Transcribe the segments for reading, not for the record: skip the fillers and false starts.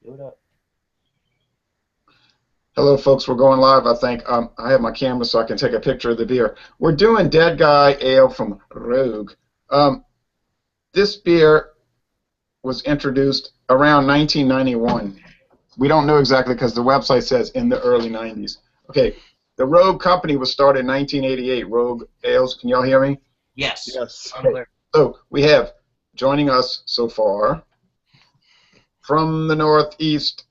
Do it up. Hello, folks. We're going live, I think. I have my camera so I can take a picture of the beer. We're doing Dead Guy Ale from Rogue. This beer was introduced around 1991. We don't know exactly because the website says in the early 90s. Okay, the Rogue company was started in 1988. Rogue Ales. Can y'all hear me? Yes. Yes. Okay. So we have joining us so far from the Northeast,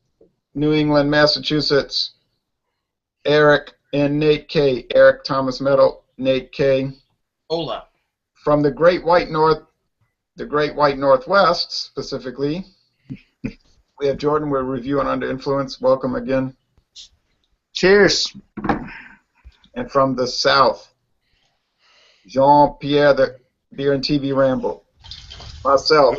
New England, Massachusetts, Eric and Nate K. Eric Thomas Metal, Nate K. Hola. From the Great White Northwest specifically, we have Jordan. We're reviewing Under Influence. Welcome again. Cheers. And from the South, Jean-Pierre, the Beer and TV Ramble. Myself,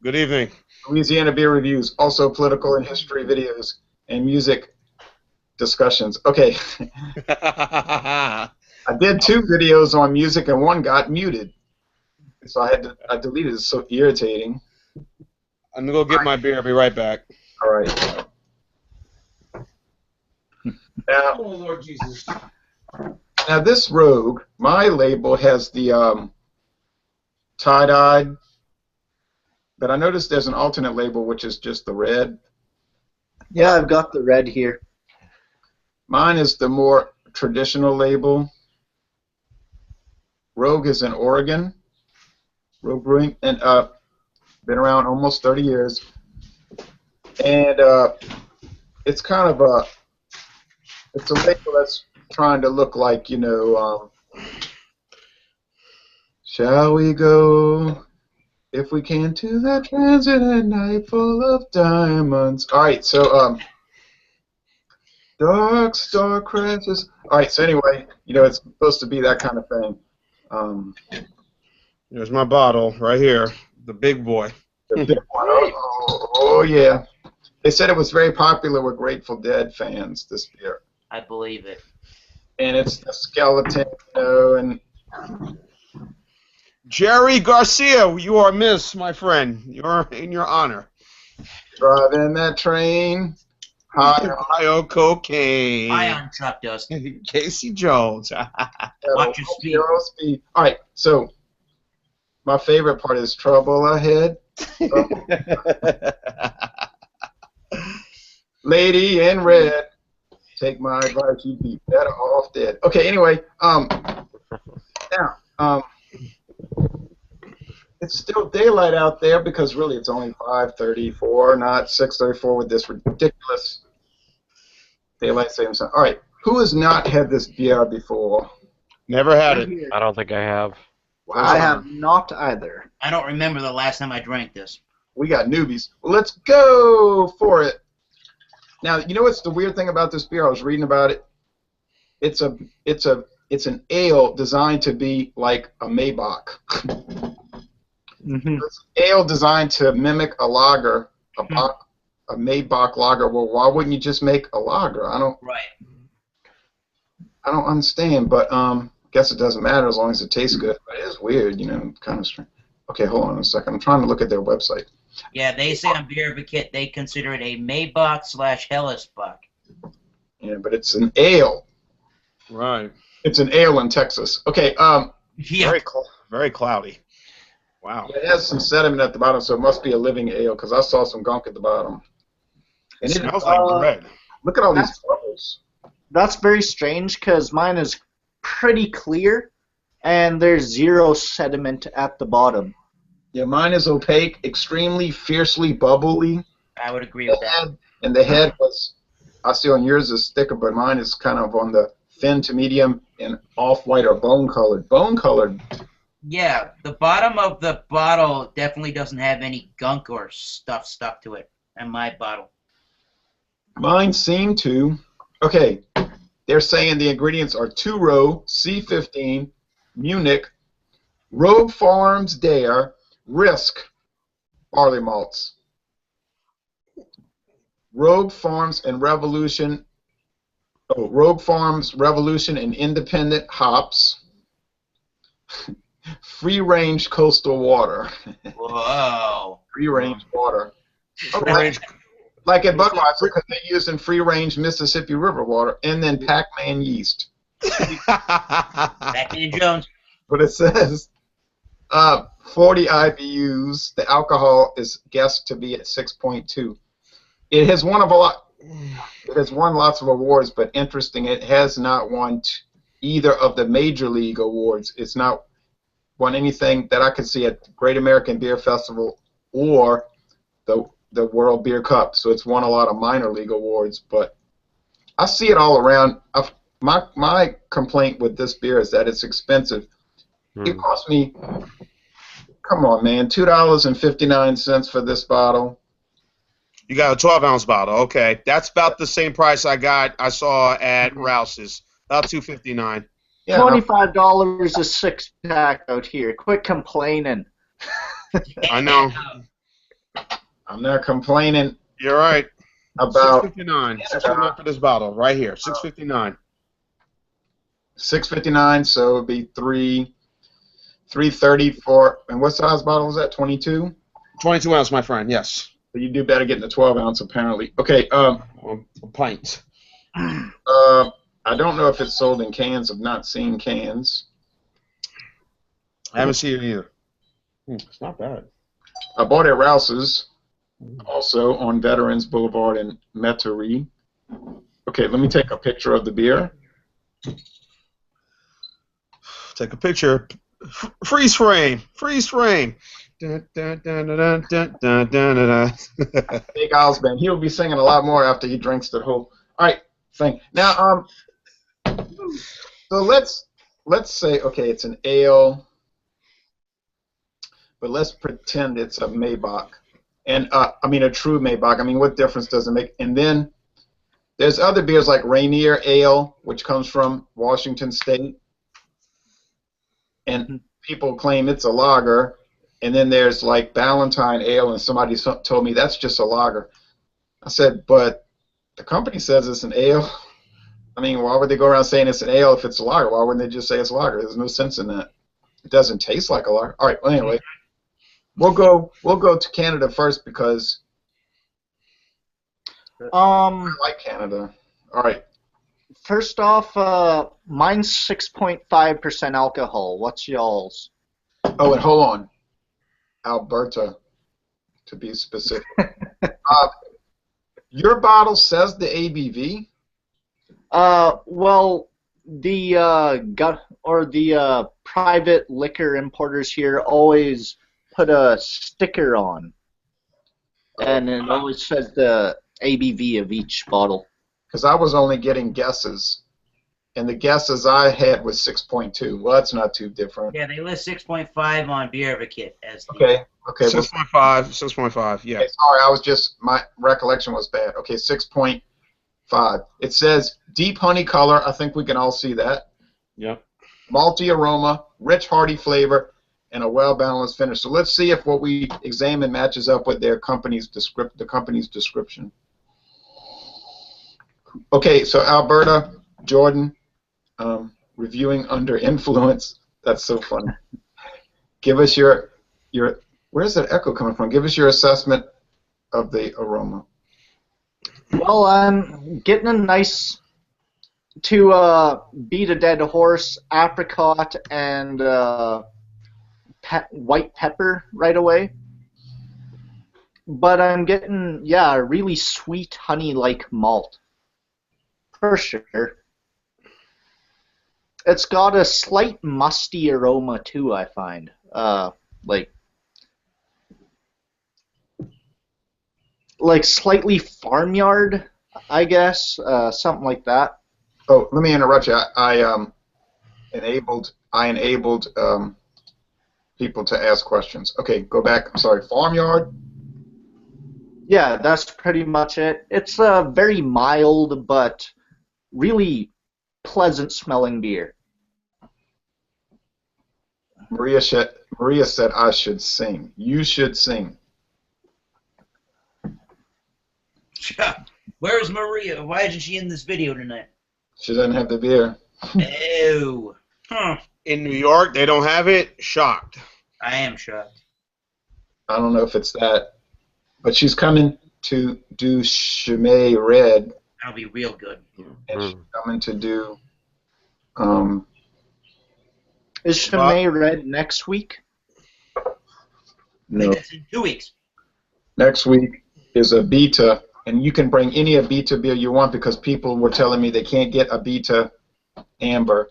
Good evening. Louisiana Beer Reviews, also political and history videos and music discussions. Okay. I did 2 videos on music and one got muted. So I deleted it. It's so irritating. I'm gonna go get my beer. I'll be right back. All right. Now, Oh Lord Jesus. now this Rogue, my label has the tie-dyed, but I noticed there's an alternate label which is just the red. Yeah, I've got the red here. Mine is the more traditional label. Rogue is in Oregon. Rogue Brewing, and been around almost 30 years. And it's kind of it's a label that's trying to look like, you know, shall we go, if we can, to that transient night full of diamonds. All right, so dark star crashes. All right, so anyway, you know, it's supposed to be that kind of thing. There's my bottle right here, the big boy. The big one. Oh, yeah. They said it was very popular with Grateful Dead fans, this beer. I believe it. And it's a skeleton, you know, and Jerry Garcia, you are missed, my friend. You're in your honor. driving that train. High Ohio cocaine. High on truck dust. Casey Jones. Watch your speed. All right, so my favorite part is trouble ahead. Lady in red, take my advice, you'd be better off dead. Okay, anyway, now, it's still daylight out there because really it's only 5:34, not 6:34 with this ridiculous daylight savings time. All right, who has not had this beer before? Never had it. I don't think I have. Wow. I have not either. I don't remember the last time I drank this. We got newbies. Well, let's go for it. Now, you know what's the weird thing about this beer? I was reading about it. It's an ale designed to be like a Maibock. Mm-hmm. It's an ale designed to mimic a lager, a Maibock lager. Well, why wouldn't you just make a lager? I don't understand, but I guess it doesn't matter as long as it tastes good. But it is weird, you know, kind of strange. Okay, hold on a second. I'm trying to look at their website. Yeah, they say on Beer Advocate they consider it a Maibock/Hellesbuck. Yeah, but it's an ale. Right. It's an ale in Texas. Okay, Yeah. Very cloudy. Wow. it has some sediment at the bottom, so it must be a living ale because I saw some gunk at the bottom. It smells like bread. Look at all these bubbles. That's very strange because mine is pretty clear and there's 0 sediment at the bottom. Yeah, mine is opaque, extremely fiercely bubbly. I would agree with that. And the head was, I see on yours is thicker, but mine is kind of on the thin to medium and off-white or bone-colored. Bone-colored. Yeah, the bottom of the bottle definitely doesn't have any gunk or stuff stuck to it. And my bottle. Mine seem to. Okay, they're saying the ingredients are 2-row, C15, Munich, Rogue Farms Dare, Risk, barley malts. Rogue Farms Revolution and Independent hops. Free-range coastal water. Whoa. Free-range water. Free-range Like at Budweiser, because they're using free-range Mississippi River water, and then Pacman yeast. Pacman Jones. But it says 40 IBUs. The alcohol is guessed to be at 6.2. It has won It has won lots of awards, but interesting, it has not won either of the major league awards. It's not won anything that I could see at Great American Beer Festival or the World Beer Cup. So it's won a lot of minor league awards, but I see it all around. My complaint with this beer is that it's expensive. It cost me, come on, man, $2.59 for this bottle. You got a 12-ounce bottle. Okay, that's about the same price I saw at Rouse's. About $2.59. Yeah, $25 a six-pack out here. Quit complaining. I know. I'm not complaining You're right. about $6.59. $6.59 for this bottle right here. $6.59. $6.59, so it would be $3.30 for. And what size bottle was that? 22. 22 ounce, my friend. Yes. You do better getting the 12 ounce apparently. Okay. A pint. I don't know if it's sold in cans. I've not seen cans. I haven't seen it either. It's not bad. I bought it at Rouse's, also on Veterans Boulevard in Metairie. Okay, let me take a picture of the beer. Take a picture. Freeze frame. Freeze frame. Dun, dun, dun, dun, dun, dun, dun, dun, dun. Big Osman. He'll be singing a lot more after he drinks the whole. All right, thing. Now, so let's say, okay, it's an ale, but let's pretend it's a Maibock, and I mean a true Maibock. I mean, what difference does it make? And then there's other beers like Rainier Ale, which comes from Washington State, and people claim it's a lager. And then there's like Ballantine Ale, and somebody told me that's just a lager. I said, but the company says it's an ale. I mean, why would they go around saying it's an ale if it's a lager? Why wouldn't they just say it's a lager? There's no sense in that. It doesn't taste like a lager. All right. Well, anyway, we'll go to Canada first because I like Canada. All right. First off, mine's 6.5% alcohol. What's y'all's? Oh, and hold on. Alberta, to be specific. Your bottle says the ABV? Well, the private liquor importers here always put a sticker on, and it always says the ABV of each bottle. Because I was only getting guesses, and the guesses I had was 6.2. Well, that's not too different. Yeah, they list 6.5 on Beer Advocate as the. Okay. 6.5. 6.5. Yeah. Okay, sorry, my recollection was bad. Okay, 6.5. It says deep honey color. I think we can all see that. Yep. Malty aroma, rich hearty flavor, and a well-balanced finish. So let's see if what we examine matches up with their company's description. Okay, so Alberta, Jordan, reviewing under influence. That's so funny. Give us your where's that echo coming from? Give us your assessment of the aroma. Well, I'm getting a nice, to beat a dead horse, apricot and white pepper right away. But I'm getting, yeah, a really sweet honey-like malt. For sure. It's got a slight musty aroma too, I find. Like slightly farmyard, I guess, something like that. Oh, let me interrupt you. I enabled people to ask questions. Okay, go back. I'm sorry. Farmyard. Yeah, that's pretty much it. It's a very mild but really pleasant smelling beer. Maria said I should sing. You should sing. Where's Maria? Why isn't she in this video tonight? She doesn't have the beer. Oh. Huh. In New York, they don't have it. Shocked. I am shocked. I don't know if it's that, but she's coming to do Chimay Red, That'll be real good. and she's coming to do. Is Chimay Red next week? I think No, that's in 2 weeks. next week is a Beta, and you can bring any Abita beer you want because people were telling me they can't get Abita Amber,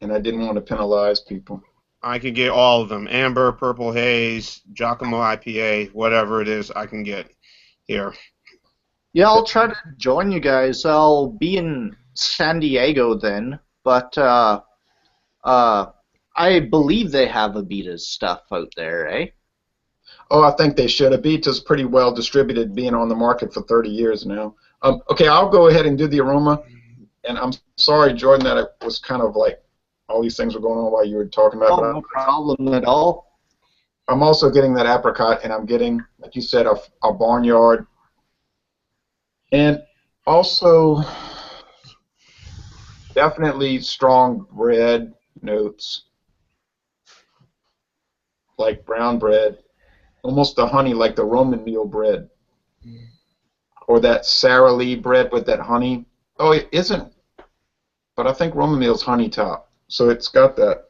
and I didn't want to penalize people. I can get all of them. Amber, Purple Haze, Giacomo IPA, whatever it is, I can get here. Yeah, I'll try to join you guys. I'll be in San Diego then, but I believe they have Abita's stuff out there, eh? Oh, I think they should. Abita's pretty well distributed, being on the market for 30 years now. Okay, I'll go ahead and do the aroma, and I'm sorry, Jordan, that it was kind of like all these things were going on while you were talking about it. Oh, no problem at all. I'm also getting that apricot, and I'm getting, like you said, a barnyard. And also, definitely strong bread notes, like brown bread. Almost the honey, like the Roman meal bread. Or that Sara Lee bread with that honey. Oh, it isn't. But I think Roman meal's honey top. So it's got that.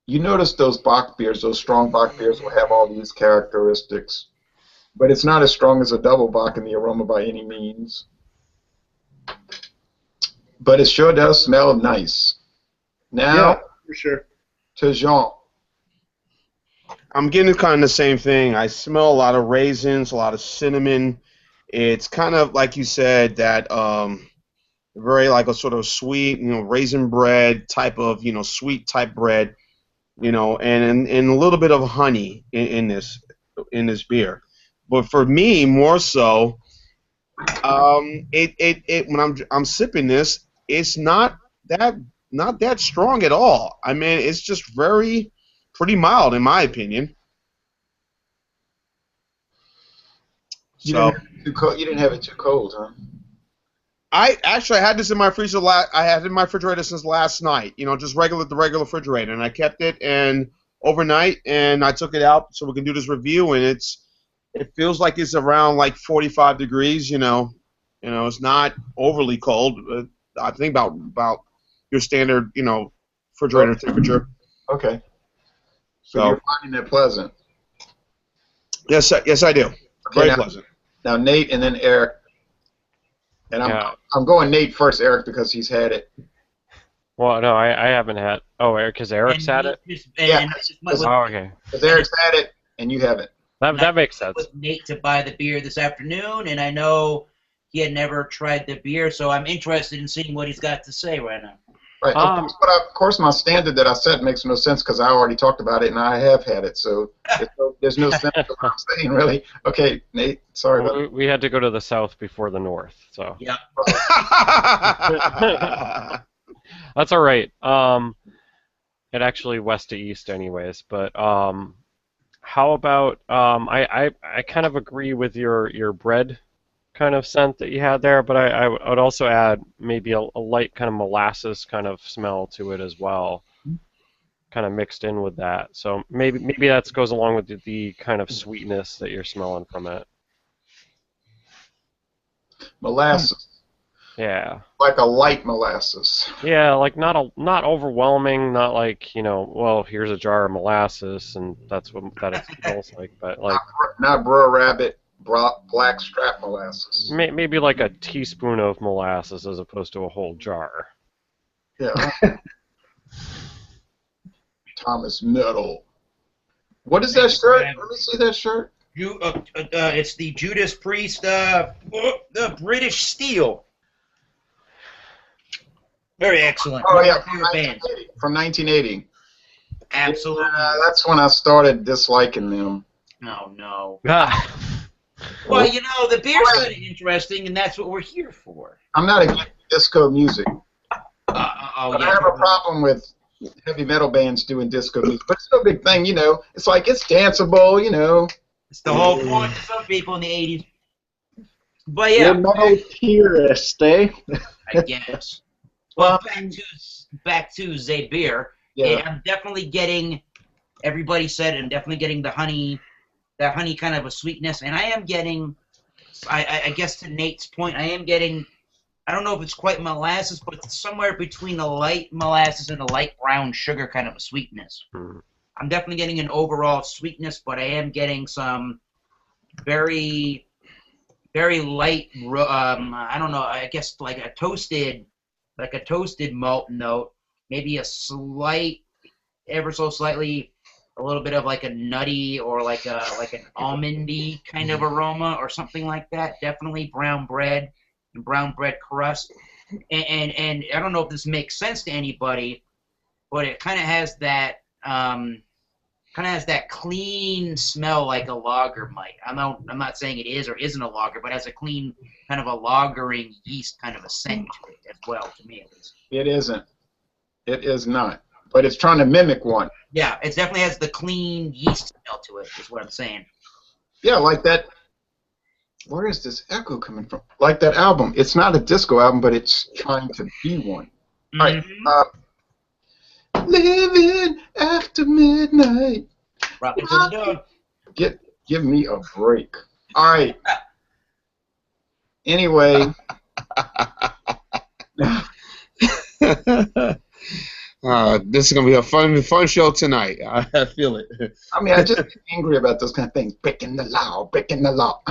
You notice those Bock beers, those strong Bock beers will have all these characteristics. But it's not as strong as a double Bock in the aroma by any means. But it sure does smell nice. Now, Yeah, for sure. to Jean. I'm getting kind of the same thing. I smell a lot of raisins, a lot of cinnamon. It's kind of like you said, that very like a sort of sweet, raisin bread type of, sweet type bread, and a little bit of honey in this beer. But for me, more so, when I'm sipping this, it's not that strong at all. I mean, it's just pretty mild in my opinion. You didn't have it too cold, huh? I had this in my freezer. I had it in my refrigerator since last night. Just the regular refrigerator, and I kept it overnight, and I took it out so we can do this review, and it feels like it's around like 45 degrees. It's not overly cold. I think about your standard, refrigerator temperature. Okay. So you're finding it pleasant. Yes, I do. Okay, Very pleasant. Now Nate and then Eric. And I'm going Nate first, Eric, because he's had it. Well, no, I haven't had. Oh, Eric, because Eric's had it. Yeah. Oh, okay. Because Eric's had it and you haven't. That makes sense. With Nate to buy the beer this afternoon, and I know he had never tried the beer, so I'm interested in seeing what he's got to say right now. Right. Of course, my standard that I set makes no sense because I already talked about it and I have had it, so there's no sense to what I'm saying, really. Okay, Nate, sorry about that. We had to go to the south before the north, so. Yeah. That's all right. It actually west to east, anyways. But how about I kind of agree with your bread kind of scent that you had there, but I would also add maybe a light kind of molasses kind of smell to it as well, kind of mixed in with that. So maybe that goes along with the kind of sweetness that you're smelling from it. Molasses. Yeah. Like a light molasses. Yeah, like not overwhelming, not like, well, here's a jar of molasses and that's what it smells like, but like not Brer Rabbit black strap molasses. Maybe like a teaspoon of molasses as opposed to a whole jar. Yeah. Thomas Metal. What is that shirt? Let me see that shirt. It's the Judas Priest, the British Steel. Very excellent. Oh, yeah, from 1980. Absolutely. That's when I started disliking them. Oh, no. Well, the beer's kind of interesting, and that's what we're here for. I'm not against disco music. But yeah. I have a problem with heavy metal bands doing disco music. But it's no big thing, It's like, it's danceable, It's the whole point to some people in the 80s. But yeah. You're metal purist, eh? I guess. Well, back to the beer. Yeah. I'm definitely getting everybody said I'm definitely getting the honey, that honey kind of a sweetness, and I am getting, I guess to Nate's point, I am getting, I don't know if it's quite molasses, but it's somewhere between the light molasses and the light brown sugar kind of a sweetness. I'm definitely getting an overall sweetness, but I am getting some very, very light, I don't know, I guess like a toasted malt note, maybe a slight, ever so slightly, a little bit of like a nutty or like an almondy kind of aroma or something like that. Definitely brown bread and brown bread crust. And I don't know if this makes sense to anybody, but it kind of has that clean smell like a lager might. I'm not saying it is or isn't a lager, but has a clean kind of a lagering yeast kind of a scent to it as well, to me at least. It isn't. It is not. But it's trying to mimic one. Yeah, it definitely has the clean yeast smell to it, is what I'm saying. Yeah, like that. Where is this echo coming from? Like that album. It's not a disco album, but it's trying to be one. All right. Living after midnight. Rockin' to the dog. Give me a break. All right. Anyway. This is gonna be a fun show tonight. I feel it. I mean, I just get angry about those kind of things. Breaking the law, breaking the law,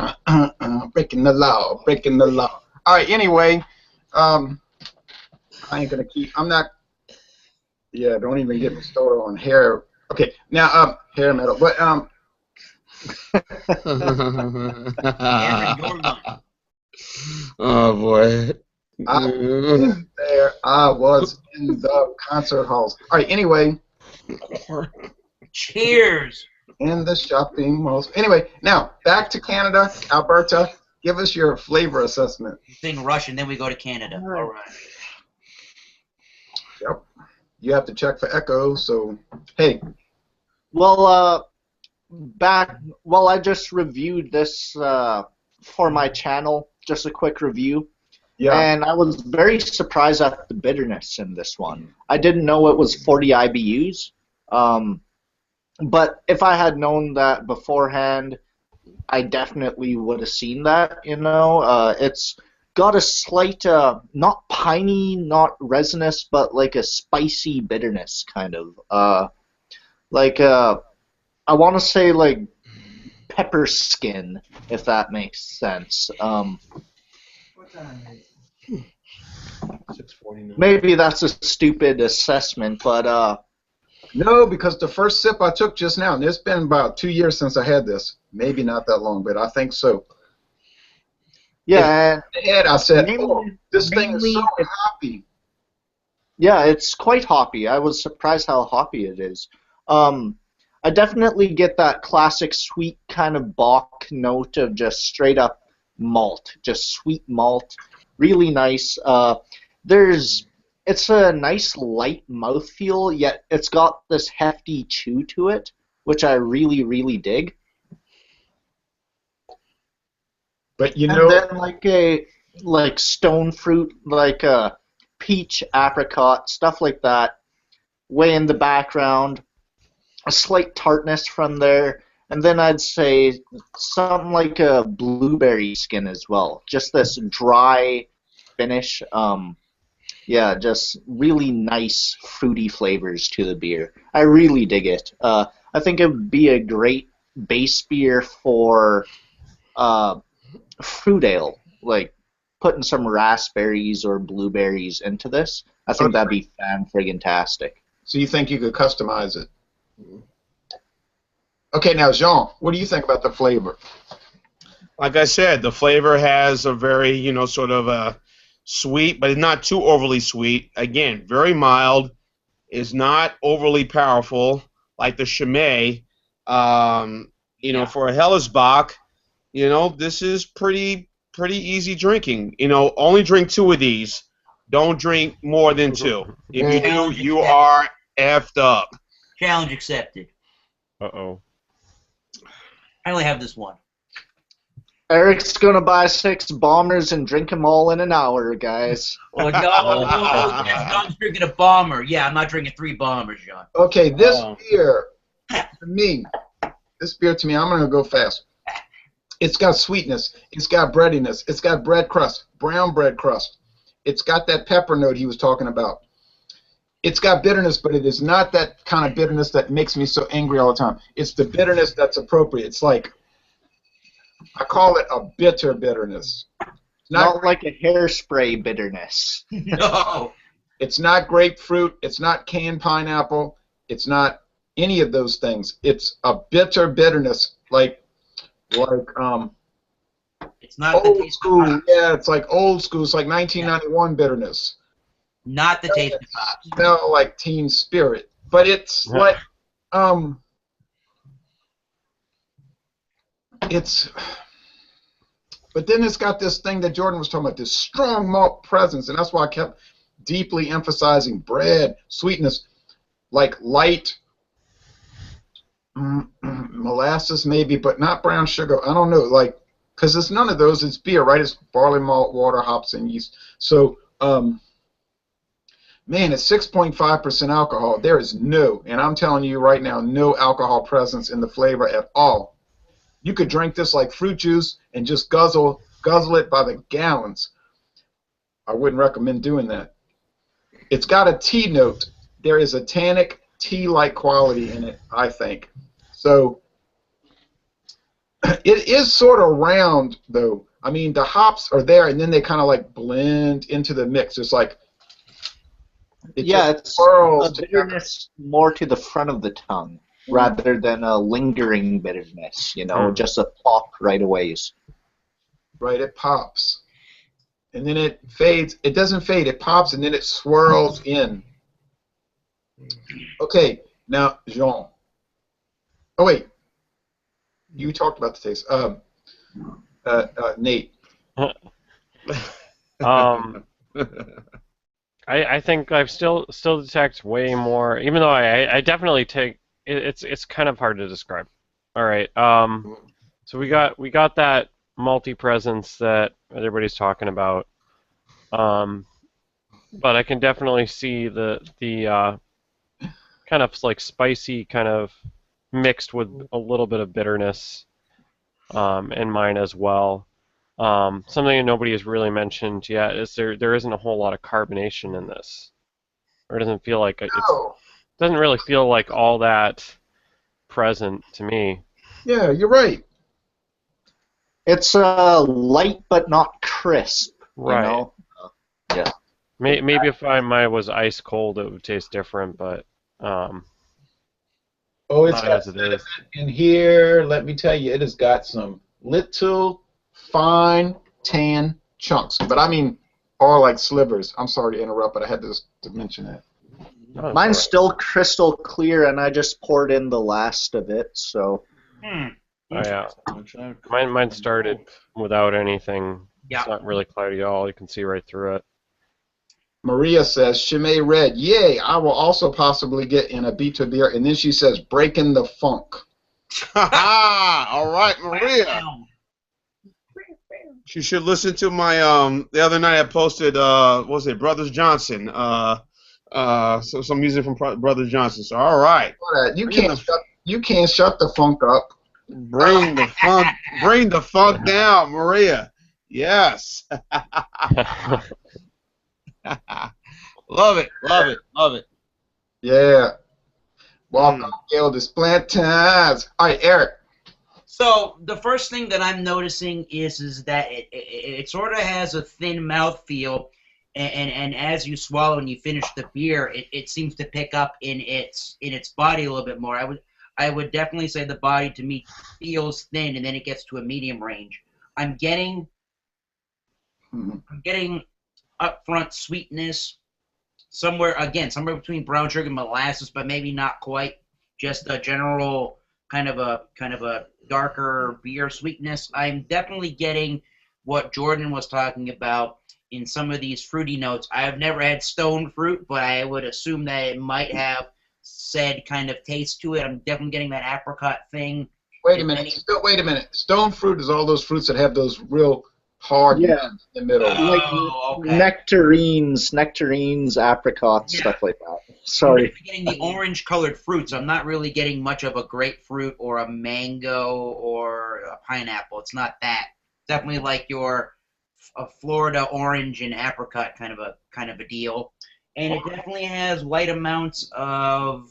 breaking the law, breaking the law. All right. Anyway, I ain't gonna keep. I'm not. Yeah, don't even get me started on hair. Okay, now hair metal, but oh boy. I was in the concert halls. All right, anyway. Cheers. In the shopping malls. Anyway, now back to Canada, Alberta. Give us your flavor assessment. Sing Russian, then we go to Canada. All right. Yep. You have to check for echo, so hey. Well, I just reviewed this for my channel, just a quick review. Yeah. And I was very surprised at the bitterness in this one. I didn't know it was 40 IBUs. But if I had known that beforehand, I definitely would have seen that, you know. It's got a slight, not piney, not resinous, but like a spicy bitterness, kind of. I want to say like pepper skin, if that makes sense. Maybe that's a stupid assessment, but no, because the first sip I took just now, and it's been about 2 years since I had this. Maybe not that long, but I think so. Yeah. And I said, this thing is so hoppy. Yeah, it's quite hoppy. I was surprised how hoppy it is. I definitely get that classic sweet kind of Bock note of just straight up malt, just sweet malt. Really nice. It's a nice light mouthfeel, yet it's got this hefty chew to it, which I really, really dig. But you know, and then like stone fruit, like peach, apricot, stuff like that, way in the background. A slight tartness from there, and then I'd say something like a blueberry skin as well. Just this dry finish. Yeah, just really nice fruity flavors to the beer. I really dig it. I think it would be a great base beer for fruit ale, like putting some raspberries or blueberries into this. I think that'd be fan-friggin-tastic. So you think you could customize it? Okay, now Jean, what do you think about the flavor? Like I said, the flavor has a very, sort of a sweet, but not too overly sweet. Again, very mild. Is not overly powerful like the Chimay. For a Hellesbach, this is pretty easy drinking. Only drink 2 of these. Don't drink more than 2. If you do, you are effed up. Challenge accepted. Uh-oh. I only have this one. Eric's gonna buy 6 bombers and drink them all in an hour, guys. Oh, no, John's drinking a bomber. Yeah, I'm not drinking 3 bombers, John. Okay, this beer to me, this beer to me, I'm gonna go fast. It's got sweetness. It's got breadiness. It's got bread crust, brown bread crust. It's got that pepper note he was talking about. It's got bitterness, but it is not that kind of bitterness that makes me so angry all the time. It's the bitterness that's appropriate. It's like, I call it a bitter bitterness. It's Not like a hairspray bitterness. No. It's not grapefruit. It's not canned pineapple. It's not any of those things. It's a bitter bitterness, like It's not the old taste of school. hops. Yeah, it's like old school. It's like 1991 bitterness. Not the taste of hops. Smell like Teen Spirit, but it's like it's. But then it's got this thing that Jordan was talking about, this strong malt presence, and that's why I kept deeply emphasizing bread, sweetness, like light molasses maybe, but not brown sugar. I don't know, like, because it's none of those. It's beer, right? It's barley malt, water, hops, and yeast. So, man, it's 6.5% alcohol. There is no, and I'm telling you right now, no alcohol presence in the flavor at all. You could drink this like fruit juice and just guzzle it by the gallons. I wouldn't recommend doing that. It's got a tea note. There is a tannic tea-like quality in it, I think. So it is sort of round, though. I mean, the hops are there, and then they kind of like blend into the mix. It's like It's a bitterness more to the front of the tongue rather than a lingering bitterness, just a pop right away. Right, it pops. And then it fades. It doesn't fade. It pops, and then it swirls in. Okay, now, Jean. Oh, wait. You talked about the taste. Nate. I think I've still detect way more, even though I definitely take it's kind of hard to describe. All right. So we got that malty presence that everybody's talking about. But I can definitely see the kind of like spicy kind of mixed with a little bit of bitterness in mine as well. Something that nobody has really mentioned yet is there isn't a whole lot of carbonation in this, or it doesn't feel like doesn't really feel like all that present to me. Yeah, you're right. It's light but not crisp. Right. Yeah. Maybe if mine was ice cold, it would taste different, but it's got as it is. in here. Let me tell you, it has got some little fine tan chunks, but I mean, all like slivers. I'm sorry to interrupt, but I had to mention that. Mine's still crystal clear, and I just poured in the last of it, so. Oh, yeah. Mine started without anything. Yeah. It's not really cloudy at all. You can see right through it. Maria says, Chimay Red, yay, I will also possibly get in a Beta beer. And then she says, breaking the funk. All right, Maria. She should listen to my, the other night I posted, what was it, Brothers Johnson. Some music from Brothers Johnson. So, all right. You can't shut the funk up. Bring the funk down, Maria. Yes. Love it. Yeah. Welcome, Gail Desplantes. All right, Eric. So the first thing that I'm noticing is that it sort of has a thin mouthfeel, and as you swallow and you finish the beer, it seems to pick up in its body a little bit more. I would definitely say the body to me feels thin, and then it gets to a medium range. I'm getting upfront sweetness, somewhere between brown sugar and molasses, but maybe not quite. Just a general kind of a darker beer sweetness. I'm definitely getting what Jordan was talking about in some of these fruity notes. I have never had stone fruit, but I would assume that it might have said kind of taste to it. I'm definitely getting that apricot thing. Wait a minute. Stone fruit is all those fruits that have those real hard Yeah. nut in the middle. Like Oh, okay. nectarines, apricots, Yeah. stuff like that. I'm Sorry. definitely getting the orange-colored fruits. I'm not really getting much of a grapefruit or a mango or a pineapple. It's not that. Definitely like your a Florida orange and apricot kind of a deal. And it definitely has light amounts of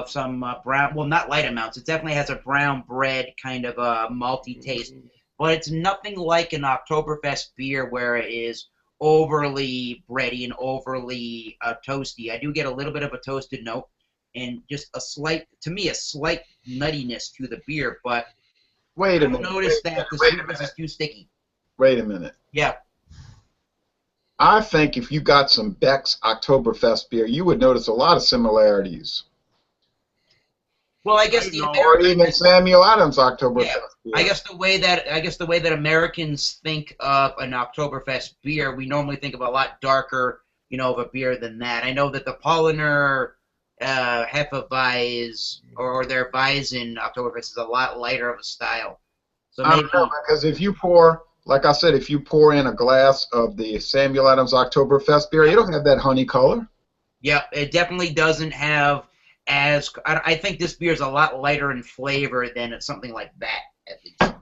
some brown. Well, not light amounts. It definitely has a brown bread kind of a malty taste. But it's nothing like an Oktoberfest beer where it is overly bready and overly toasty. I do get a little bit of a toasted note and just a slight nuttiness to the beer, but Wait I a don't minute. notice that the sweetness is too sticky. Wait a minute. Yeah. I think if you got some Beck's Oktoberfest beer, you would notice a lot of similarities. Well, I guess the Or even Samuel Adams Oktoberfest beer. I guess the way that Americans think of an Oktoberfest beer, we normally think of a lot darker, of a beer than that. I know that the Paulaner Hefeweizen or their Weizen Oktoberfest is a lot lighter of a style. So I maybe don't know, because if you pour, like I said, if you pour in a glass of the Samuel Adams Oktoberfest beer, you don't have that honey color. yeah, it definitely doesn't have as. I think this beer is a lot lighter in flavor than something like that, at least.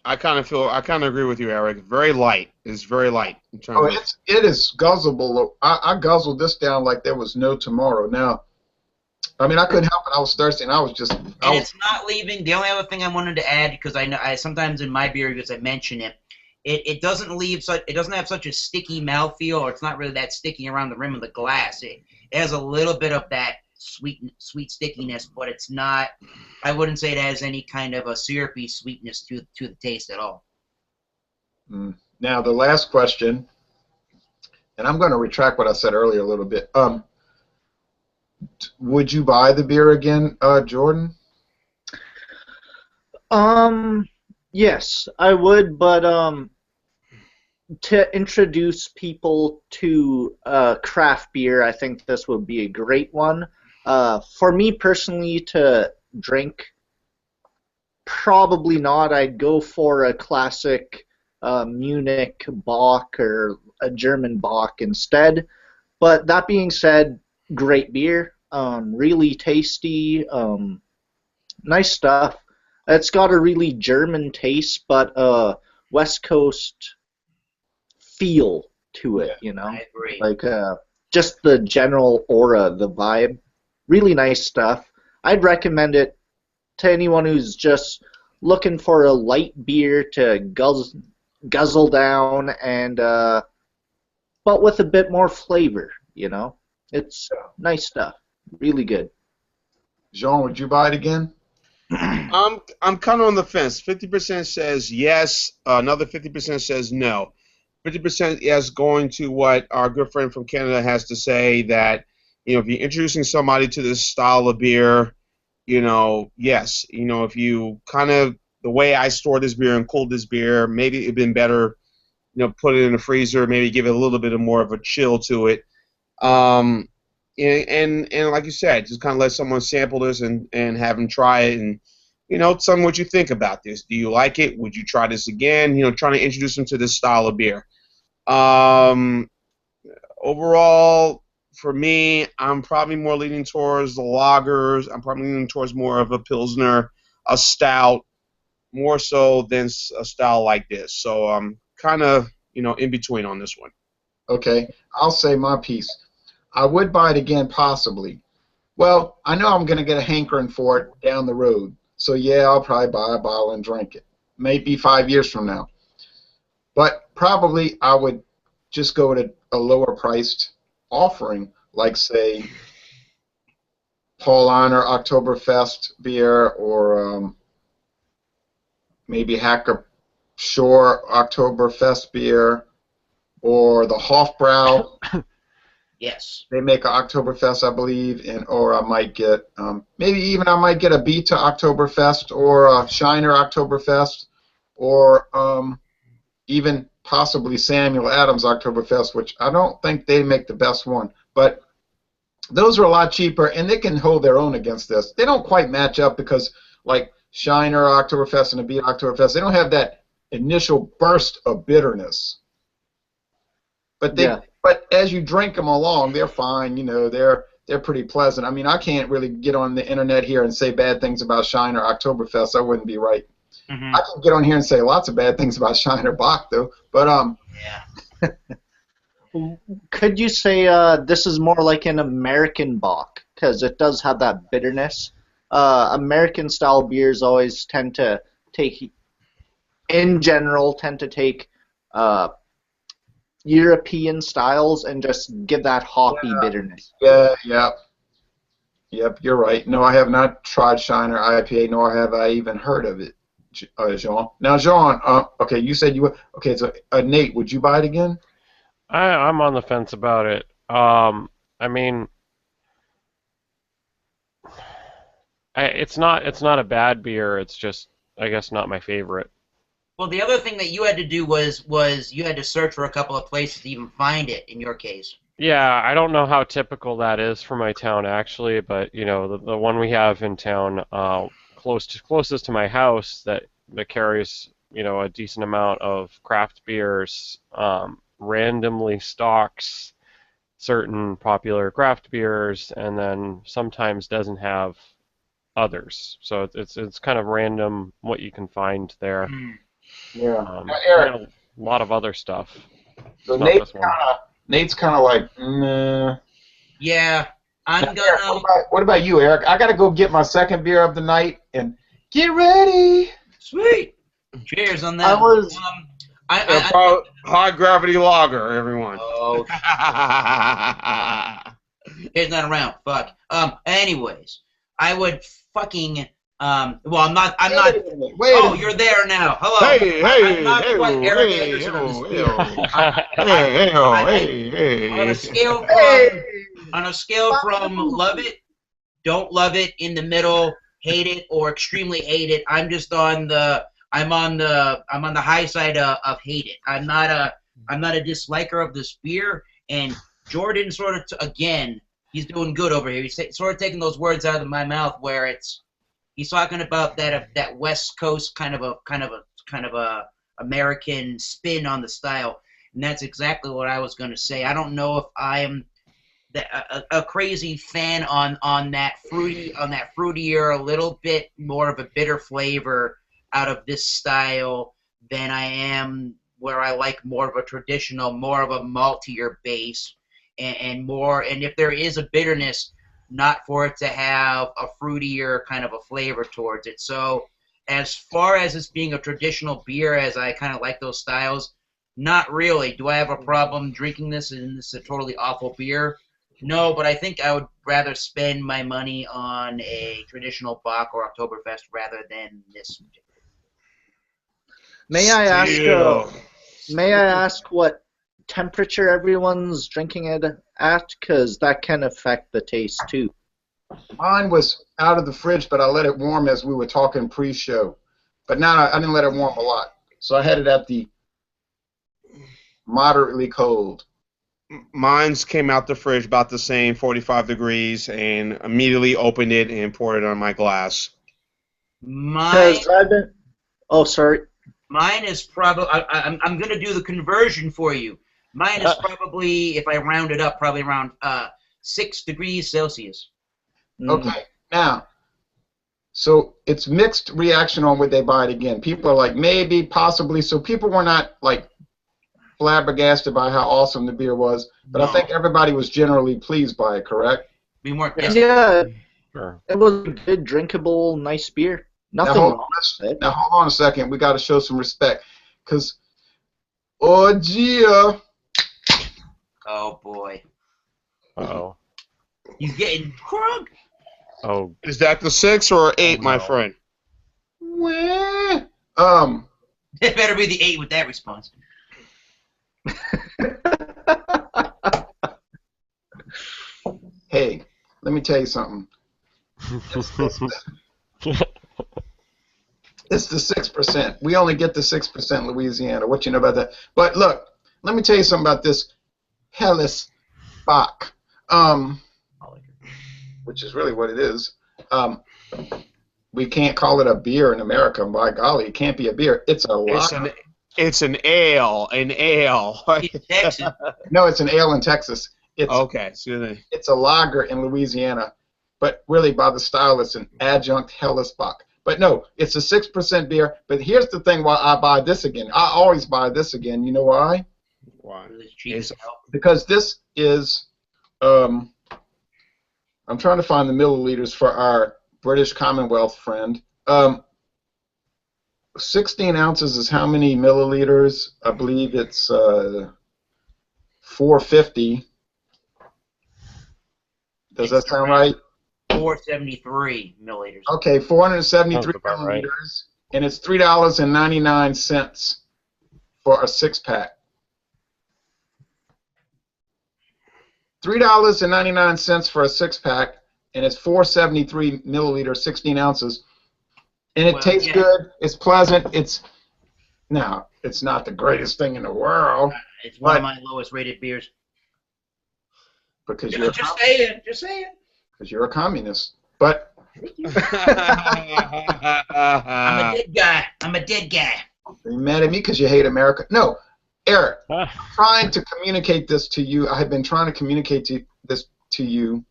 I kind of agree with you, Eric. Very light. It's very light in terms Oh, of. it is guzzleable. I guzzled this down like there was no tomorrow. Now, I mean, I couldn't help it. I was thirsty, and I was just. And it's not leaving. The only other thing I wanted to add, because I know sometimes in my beer reviews I mention it, it doesn't have such a sticky mouthfeel, or it's not really that sticky around the rim of the glass. It has a little bit of that sweet stickiness, but it's not. I wouldn't say it has any kind of a syrupy sweetness to the taste at all. Now, the last question, and I'm going to retract what I said earlier a little bit. Would you buy the beer again, Jordan? Yes, I would, but to introduce people to craft beer, I think this would be a great one. For me personally, to drink, probably not. I'd go for a classic Munich Bock or a German Bock instead. But that being said, great beer, really tasty, nice stuff. It's got a really German taste, but West Coast feel to it, I agree. Like just the general aura, the vibe. Really nice stuff. I'd recommend it to anyone who's just looking for a light beer to guzzle down, and but with a bit more flavor. It's nice stuff. Really good. Jean, would you buy it again? I'm kind of on the fence. 50% says yes. Another 50% says no. 50% yes, going to what our good friend from Canada has to say, that if you're introducing somebody to this style of beer, yes, if you kind of the way I store this beer and cooled this beer, maybe it'd been better, put it in the freezer, maybe give it a little bit of more of a chill to it. And like you said, just kind of let someone sample this and have them try it, and tell them what you think about this. Do you like it? Would you try this again? Trying to introduce them to this style of beer. Overall, for me, I'm probably more leaning towards the lagers. I'm probably leaning towards more of a pilsner, a stout, more so than a style like this. So I'm kind of in between on this one. Okay, I'll say my piece. I would buy it again, possibly. Well, I know I'm going to get a hankering for it down the road. So, yeah, I'll probably buy a bottle and drink it. Maybe 5 years from now. But probably I would just go with a lower-priced offering, like, say, Paulaner Oktoberfest beer, or maybe Hacker Shore Oktoberfest beer, or the Hofbrau. Yes. They make an Oktoberfest, I believe, or I might get maybe even I might get a Beta Oktoberfest or a Shiner Oktoberfest, or even possibly Samuel Adams Oktoberfest, which I don't think they make the best one, but those are a lot cheaper and they can hold their own against this. They don't quite match up because like Shiner Oktoberfest and a Beta Oktoberfest, they don't have that initial burst of bitterness. But but as you drink them along, they're fine. You know, they're pretty pleasant. I mean, I can't really get on the internet here and say bad things about Shiner Oktoberfest. That wouldn't be right. I can get on here and say lots of bad things about Shiner Bock, though. But Yeah. Could you say this is more like an American Bock? Because it does have that bitterness. American-style beers always tend to take, in general, European styles and just give that hoppy bitterness. Yep, you're right. No, I have not tried Shiner IPA, nor have I even heard of it, Jean. Now, Jean, okay, you said you would. Okay, so Nate, would you buy it again? I'm on the fence about it. I mean, it's not a bad beer. It's just, I guess, not my favorite. Well, the other thing that you had to do was you had to search for a couple of places to even find it. In your case. Yeah, I don't know how typical that is for my town actually, but you know, the one we have in town, closest to my house that carries, you know, a decent amount of craft beers, randomly stocks certain popular craft beers, and then sometimes doesn't have others. So it's kind of random what you can find there. Yeah. Eric, a lot of other stuff. So Not Nate's kind of like, nah. Yeah, I'm gonna. Eric, what about you, Eric? I gotta go get my second beer of the night and get ready. Sweet. Cheers on that. High gravity lager, everyone. Oh. Here's not around. Fuck. Anyways, I would fucking. Well, I'm not. Wait. Oh, you're there now. Hello. I'm not quite Eric Anderson on this beer. On a scale from love it, don't love it, in the middle, hate it, or extremely hate it, I'm just on the high side of hate it. I'm not a disliker of this beer, and Jordan sort of again, he's doing good over here. He's sort of taking those words out of my mouth where he's talking about that West Coast kind of a American spin on the style, and that's exactly what I was going to say. I don't know if I am a crazy fan on that fruitier, a little bit more of a bitter flavor out of this style than I am where I like more of a traditional, more of a maltier base, and if there is a bitterness, not for it to have a fruitier kind of a flavor towards it. So as far as this being a traditional beer, as I kind of like those styles, not really. Do I have a problem drinking this, and this is a totally awful beer? No, but I think I would rather spend my money on a traditional Bock or Oktoberfest rather than this. May I ask what temperature everyone's drinking it at? Because that can affect the taste too. Mine was out of the fridge, but I let it warm as we were talking pre-show. But now I didn't let it warm a lot, so I had it at the moderately cold. Mine's came out the fridge about the same, 45 degrees, and immediately opened it and poured it on my glass. Oh, sorry. Mine is probably. I'm going to do the conversion for you. Mine is probably, if I round it up, probably around 6 degrees Celsius. Okay. Now, so it's mixed reaction on would they buy it again. People are like, maybe, possibly. So people were not like flabbergasted by how awesome the beer was, but I think everybody was generally pleased by it, correct? We weren't. Yeah. Sure. It was a good, drinkable, nice beer. Nothing wrong with it. Now, hold on a second. We got to show some respect. Because, oh, Gia. Oh, boy. Uh-oh. He's getting crunk. Oh. Is that the 6 or 8, my friend? Well, It better be the 8 with that response. Hey, let me tell you something. It's the 6%. We only get the 6% in Louisiana. What you know about that? But look, let me tell you something about this Helles Bock, which is really what it is. we can't call it a beer in America. By golly, it can't be a beer. It's a lager. It's an ale. An ale. In Texas. No, it's an ale in Texas. Okay. Excuse me. It's a lager in Louisiana, but really by the style, it's an adjunct Hellesbock. But no, it's a 6% beer. But here's the thing: why I buy this again? I always buy this again. You know why? Why? It's cheap as hell. Because this is. I'm trying to find the milliliters for our British Commonwealth friend. 16 ounces is how many milliliters? I believe it's 450. Does that sound right? 473 milliliters. Okay, 473 Sounds about milliliters, right. and it's $3.99 for a 6-pack. $3.99 for a 6-pack, and it's 473 milliliters, 16 ounces. And it tastes good. It's pleasant. It's not the greatest thing in the world. It's one of my lowest rated beers. Because you're Just saying. because you're a communist. But I'm a dead guy. are you mad at me because you hate America? No, Eric. Ah, Trying to communicate this to you. I have been trying to communicate this to you.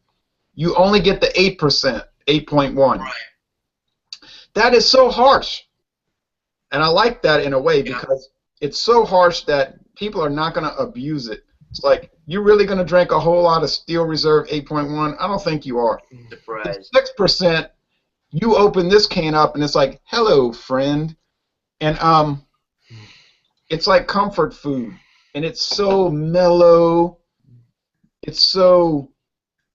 You only get the 8%, 8.1. Right. That is so harsh. And I like that in a way because it's so harsh that people are not going to abuse it. It's like, you're really going to drink a whole lot of Steel Reserve 8.1? I don't think you are. Surprise. 6%, you open this can up and it's like, hello, friend. And it's like comfort food. And it's so mellow. It's so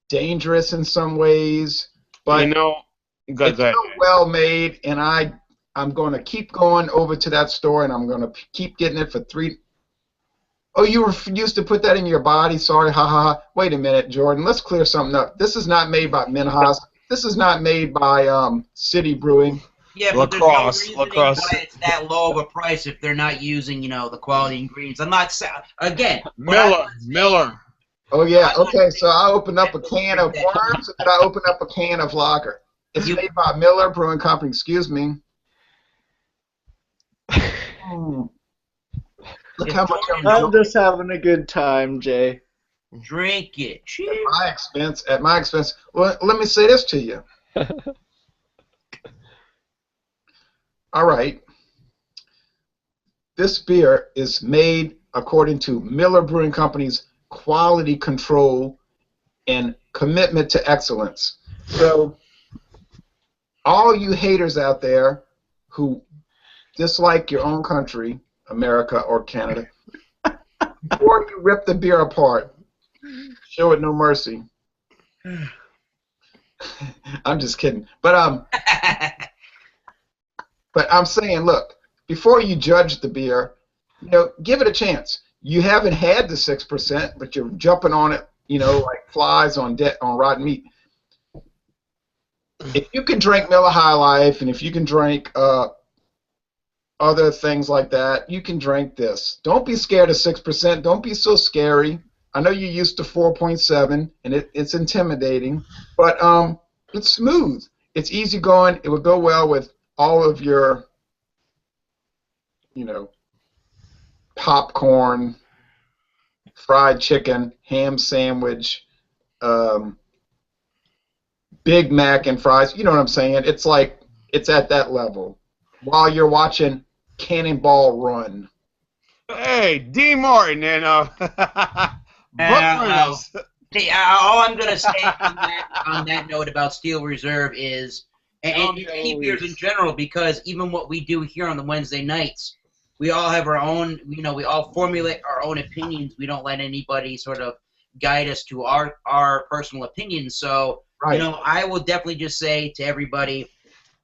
dangerous in some ways. But You know, it's so well made, and I'm going to keep going over to that store, and I'm going to keep getting it for $3. Oh, you refused to put that in your body? Sorry, ha ha ha. Wait a minute, Jordan. Let's clear something up. This is not made by Minhas. This is not made by City Brewing. Yeah, but there's no reason why it's that low of a price if they're not using, the quality ingredients. I'm not again. Miller. Oh yeah. Okay. So I opened up a can of worms, and I opened up a can of lager. It's made by Miller Brewing Company. Excuse me. Look how much I'm just having a good time, Jay. Drink it. Cheers. At my expense. Well, let me say this to you. All right. This beer is made according to Miller Brewing Company's quality control and commitment to excellence. So, all you haters out there who dislike your own country, America or Canada, before you rip the beer apart, show it no mercy. I'm just kidding. But I'm saying, look, before you judge the beer, give it a chance. You haven't had the 6%, but you're jumping on it, like flies on rotten meat. If you can drink Miller High Life, and if you can drink other things like that, you can drink this. Don't be scared of 6%. Don't be so scary. I know you're used to 4.7, and it's intimidating, but it's smooth. It's easygoing. It would go well with all of your, popcorn, fried chicken, ham sandwich, Big Mac and fries. You know what I'm saying? It's like it's at that level while you're watching Cannonball Run. Hey, D. Martin and See, all I'm gonna say on that note about Steel Reserve is, and any beers in general, because even what we do here on the Wednesday nights, we all have our own. We all formulate our own opinions. We don't let anybody sort of guide us to our personal opinions. So, right. I will definitely just say to everybody,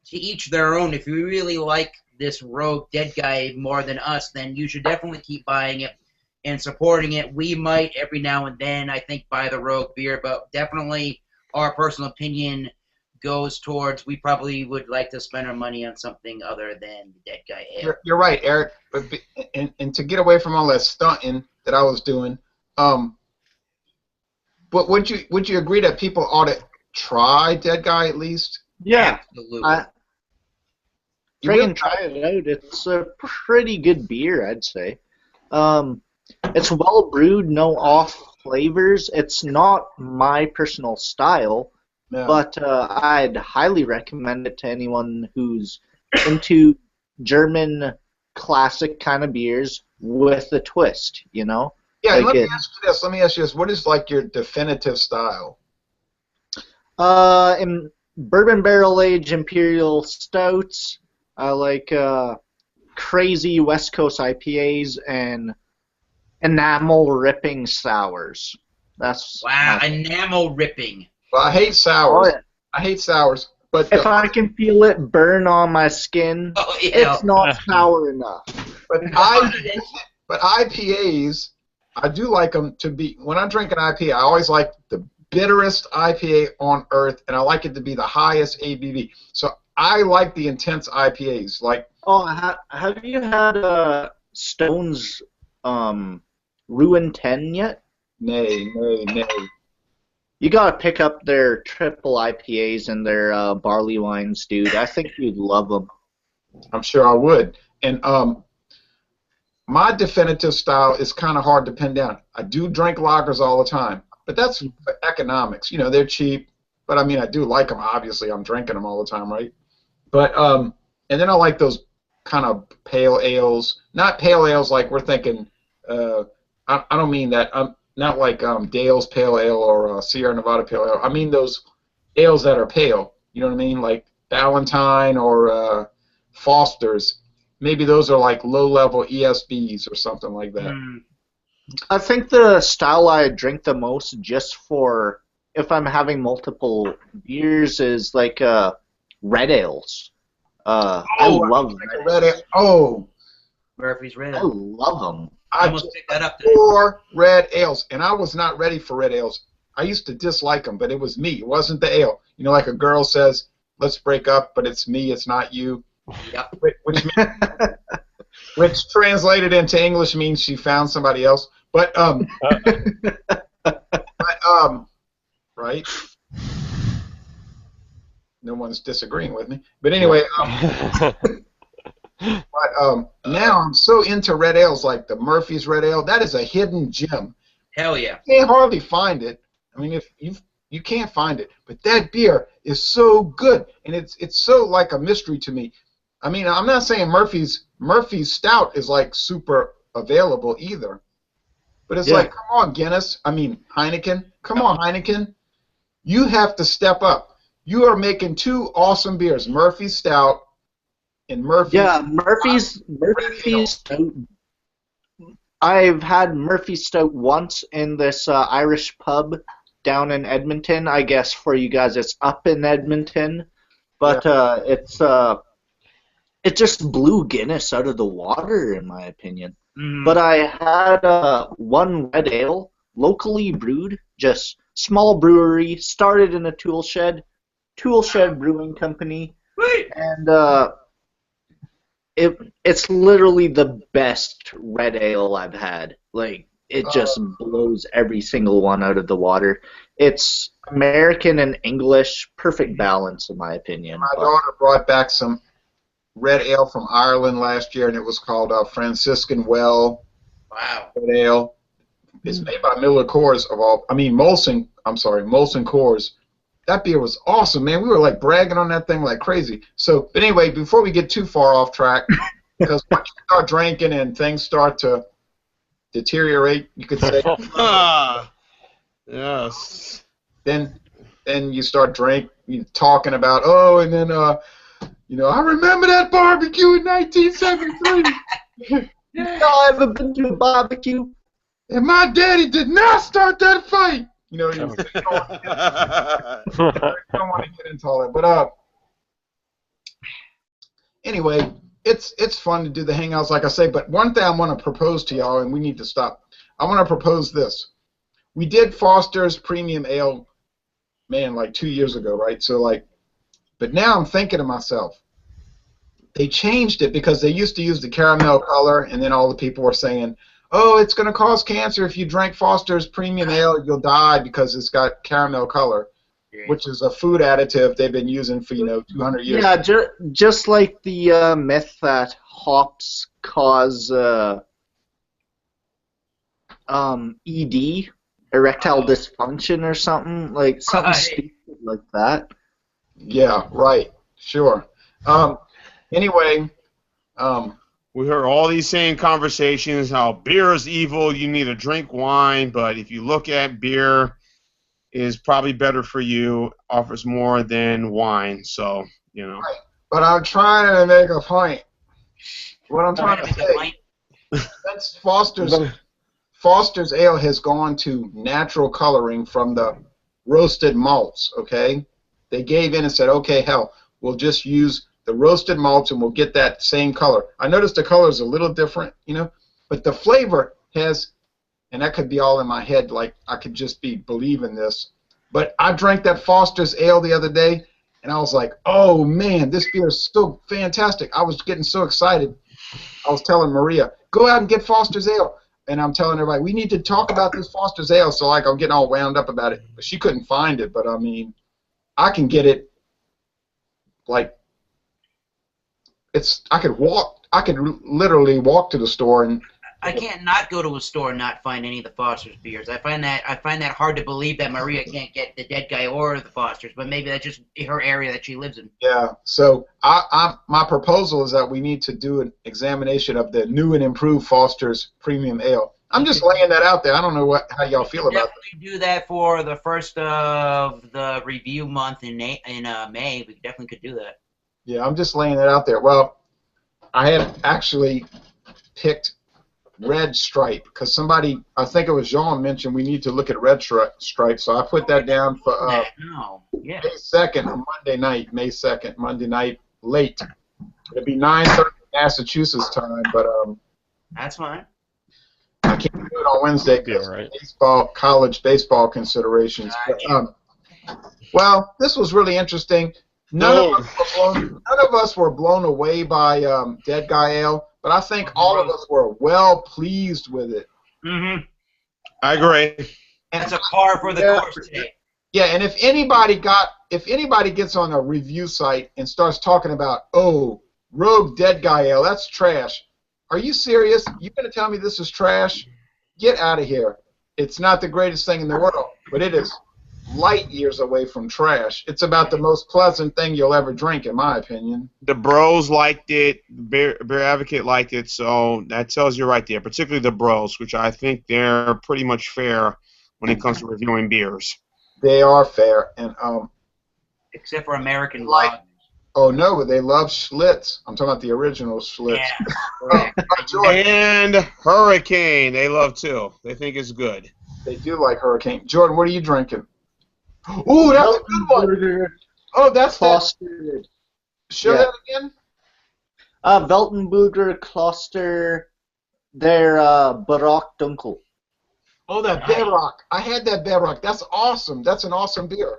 to each their own. If you really like this rogue dead guy more than us, then you should definitely keep buying it and supporting it. We might every now and then, I think, buy the rogue beer, but definitely our personal opinion goes towards we probably would like to spend our money on something other than the dead guy ale. You're right, Eric. But and to get away from all that stunting that I was doing, but would you agree that people ought to try Dead Guy at least? Yeah. Absolutely. Friggin' try it out. It's a pretty good beer, I'd say. It's well brewed, no off flavors. It's not my personal style, No. but I'd highly recommend it to anyone who's into German classic kind of beers with a twist, you know? Yeah, Like let me ask you this. What is like your definitive style? In bourbon barrel aged imperial stouts, I like crazy West Coast IPAs and enamel ripping sours. That's Wow, enamel ripping. Well, I hate sours. Oh, yeah. I hate sours. But If I can feel it burn on my skin, Oh yeah. it's not sour enough. but IPAs, I do like them to be. When I drink an IPA, I always like the bitterest IPA on earth, and I like it to be the highest ABV. So I like the intense IPAs. Like, Oh, have you had Stone's Ruin 10 yet? nay. You gotta pick up their triple IPAs and their barley wines, dude. I think you'd love them. I'm sure I would. And my definitive style is kind of hard to pin down. I do drink lagers all the time, but that's economics. You know, they're cheap, but I mean, I do like them. Obviously, I'm drinking them all the time, right? But and then I like those kind of pale ales. Not pale ales like we're thinking. I don't mean that. Not like Dale's Pale Ale or Sierra Nevada Pale Ale. I mean those ales that are pale. You know what I mean? Like Ballantine or Foster's. Maybe those are like low-level ESBs or something like that. I think the style I drink the most, just for if I'm having multiple beers, is like red ales. I love red ales. Oh, Murphy's Red. I love them. I almost picked that up today. 4 red ales, and I was not ready for red ales. I used to dislike them, but it was me. It wasn't the ale. You know, like a girl says, "Let's break up," but it's me. It's not you. Yep. Which translated into English means she found somebody else. But right? No one's disagreeing with me. But anyway, but now I'm so into red ales, like the Murphy's Red Ale. That is a hidden gem. Hell yeah. You can't hardly find it. I mean, if you can't find it, but that beer is so good, and it's so like a mystery to me. I mean, I'm not saying Murphy's Stout is like super available either, but it's like, come on, Guinness. I mean, Heineken. Come on, Heineken. You have to step up. You are making 2 awesome beers, Murphy's Stout and Murphy's. Yeah, Murphy's Stout. I've had Murphy's Stout once in this Irish pub down in Edmonton. I guess for you guys it's up in Edmonton, but it just blew Guinness out of the water, in my opinion. But I had one red ale, locally brewed, just small brewery, started in a tool shed brewing company, and it's literally the best red ale I've had. Like, it just blows every single one out of the water. It's American and English, perfect balance, in my opinion. My daughter brought back some red ale from Ireland last year, and it was called Franciscan Well. Wow. Red ale. It's made by Miller Coors Molson Coors. That beer was awesome, man. We were like bragging on that thing like crazy. So, but anyway, before we get too far off track, because once you start drinking and things start to deteriorate, you could say. Yes. Then you start talking about, and then I remember that barbecue in 1973. I haven't been to a barbecue. And my daddy did not start that fight. You know, you don't want to get into all that. But anyway, it's fun to do the hangouts, like I say. But one thing I want to propose to y'all, and we need to stop. I want to propose this. We did Foster's Premium Ale, man, like 2 years ago, right? So but now I'm thinking to myself, they changed it because they used to use the caramel color, and then all the people were saying, "Oh, it's going to cause cancer if you drink Foster's Premium Ale. You'll die because it's got caramel color." which is a food additive they've been using for 200 years. Yeah, just like the myth that hops cause ED, erectile dysfunction, or something something Right. stupid like that. Yeah, right. Sure. Anyway, We heard all these same conversations, how beer is evil, you need to drink wine, but if you look at beer is probably better for you, offers more than wine, so, right. But I'm trying to make a point. What I'm trying to say, since Foster's Ale has gone to natural coloring from the roasted malts, okay? They gave in and said, okay, hell, we'll just use the roasted malts and we'll get that same color. I noticed the color is a little different, but the flavor has, and that could be all in my head, like I could just be believing this, but I drank that Foster's Ale the other day, and I was like, oh, man, this beer is so fantastic. I was getting so excited. I was telling Maria, go out and get Foster's Ale. And I'm telling everybody, we need to talk about this Foster's Ale. So, I'm getting all wound up about it. But she couldn't find it. But, I mean, I can get it, I could literally walk to the store and... I can't not go to a store and not find any of the Foster's beers. I find that hard to believe that Maria can't get the Dead Guy or the Foster's, but maybe that's just her area that she lives in. Yeah. So my proposal is that we need to do an examination of the new and improved Foster's Premium Ale. I'm just laying that out there. I don't know how y'all feel about that. Definitely do that for the first of the review month in May. We definitely could do that. Yeah, I'm just laying it out there. Well, I had actually picked Red Stripe because somebody, I think it was Jean, mentioned we need to look at Red Stripe, so I put that down for May 2nd, May 2nd, Monday night, late. It'll be 9:30 Massachusetts time, but that's fine. I can't do it on Wednesday because college baseball considerations. But, well, this was really interesting. None of us were blown away by Dead Guy Ale, but I think all of us were well pleased with it. Mm-hmm. I agree. And that's a par for the course today. Yeah, and if anybody gets on a review site and starts talking about, oh, Rogue Dead Guy Ale, that's trash. Are you serious? You're going to tell me this is trash? Get out of here. It's not the greatest thing in the world, but it is light years away from trash. It's about the most pleasant thing you'll ever drink, in my opinion. The bros liked it. Beer Advocate liked it, so that tells you right there, particularly the bros, which I think they're pretty much fair when it comes to reviewing beers. They are fair, and except for American law. Oh no, but they love Schlitz. I'm talking about the original Schlitz. Yeah. And Hurricane, they love too. They think it's good. They do like Hurricane. Jordan, what are you drinking? Ooh, that's a good one. Oh, that's Foster. Show that again. Weltenburger Kloster, their Barock Dunkel. Oh, that Barock. I had that Barock. That's awesome. That's an awesome beer.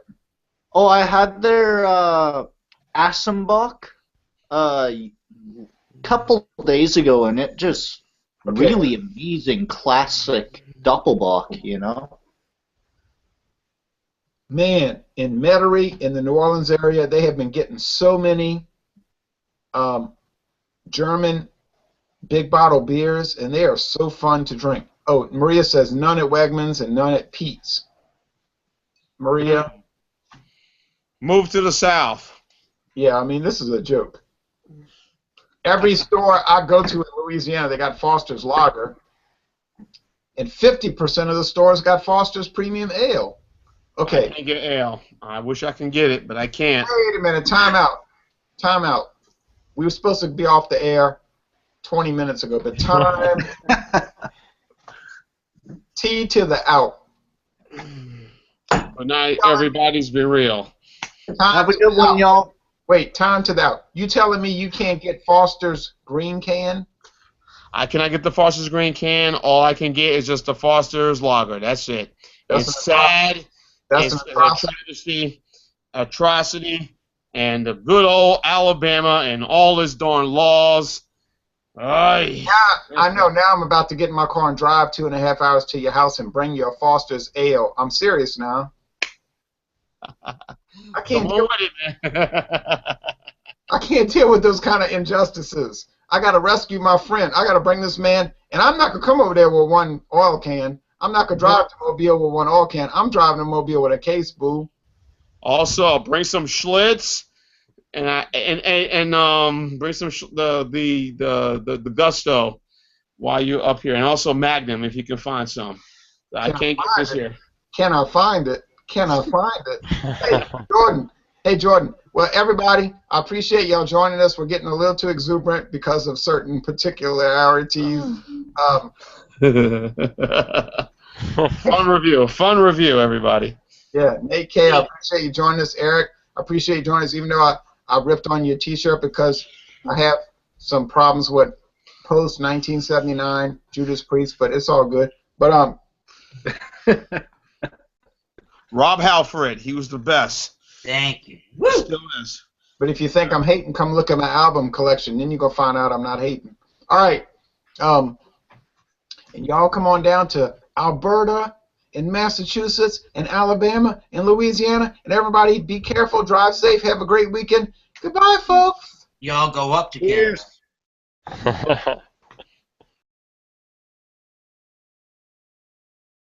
Oh, I had their Assenbach a couple days ago, and it just really amazing classic Doppelbock, you know? Man, in Metairie, in the New Orleans area, they have been getting so many German big bottle beers, and they are so fun to drink. Oh, Maria says none at Wegmans and none at Pete's. Maria? Move to the south. Yeah, I mean, this is a joke. Every store I go to in Louisiana, they got Foster's Lager, and 50% of the stores got Foster's Premium Ale. Okay. I can't get ale. I wish I can get it, but I can't. Wait a minute. Time out. Time out. We were supposed to be off the air 20 minutes ago, but time. T to the out. But now everybody's be real. Have a good one, y'all. Wait, time to the out. You telling me you can't get Foster's green can? I cannot get the Foster's green can. All I can get is just the Foster's Lager. That's it. It's sad. That's it's a travesty, atrocity, and the good old Alabama and all its darn laws. Yeah, I know. Now I'm about to get in my car and drive 2.5 hours to your house and bring you a Foster's Ale. I'm serious now. I can't Come deal. on with it, man. I can't deal with those kind of injustices. I got to rescue my friend. I got to bring this man, and I'm not gonna come over there with one oil can. I'm not gonna drive to Mobile with one oil can. I'm driving to Mobile with a case, boo. Also, bring some Schlitz and bring some the Gusto while you're up here, and also Magnum if you can find some. I can't get this here. Can I find it? Can I find it? Hey, Jordan. Hey, Jordan. Well, everybody, I appreciate y'all joining us. We're getting a little too exuberant because of certain particularities. Fun review, everybody. Yeah, Nate K, I appreciate you joining us. Eric, I appreciate you joining us, even though I ripped on your T-shirt because I have some problems with post-1979 Judas Priest, but it's all good. But Rob Halford, he was the best. Thank you. Woo! Still is. But if you think I'm hating, come look at my album collection. Then you go find out I'm not hating. All right. And y'all come on down to Alberta and Massachusetts and Alabama and Louisiana. And everybody be careful, drive safe, have a great weekend. Goodbye, folks. Y'all go up to Kansas. Cheers.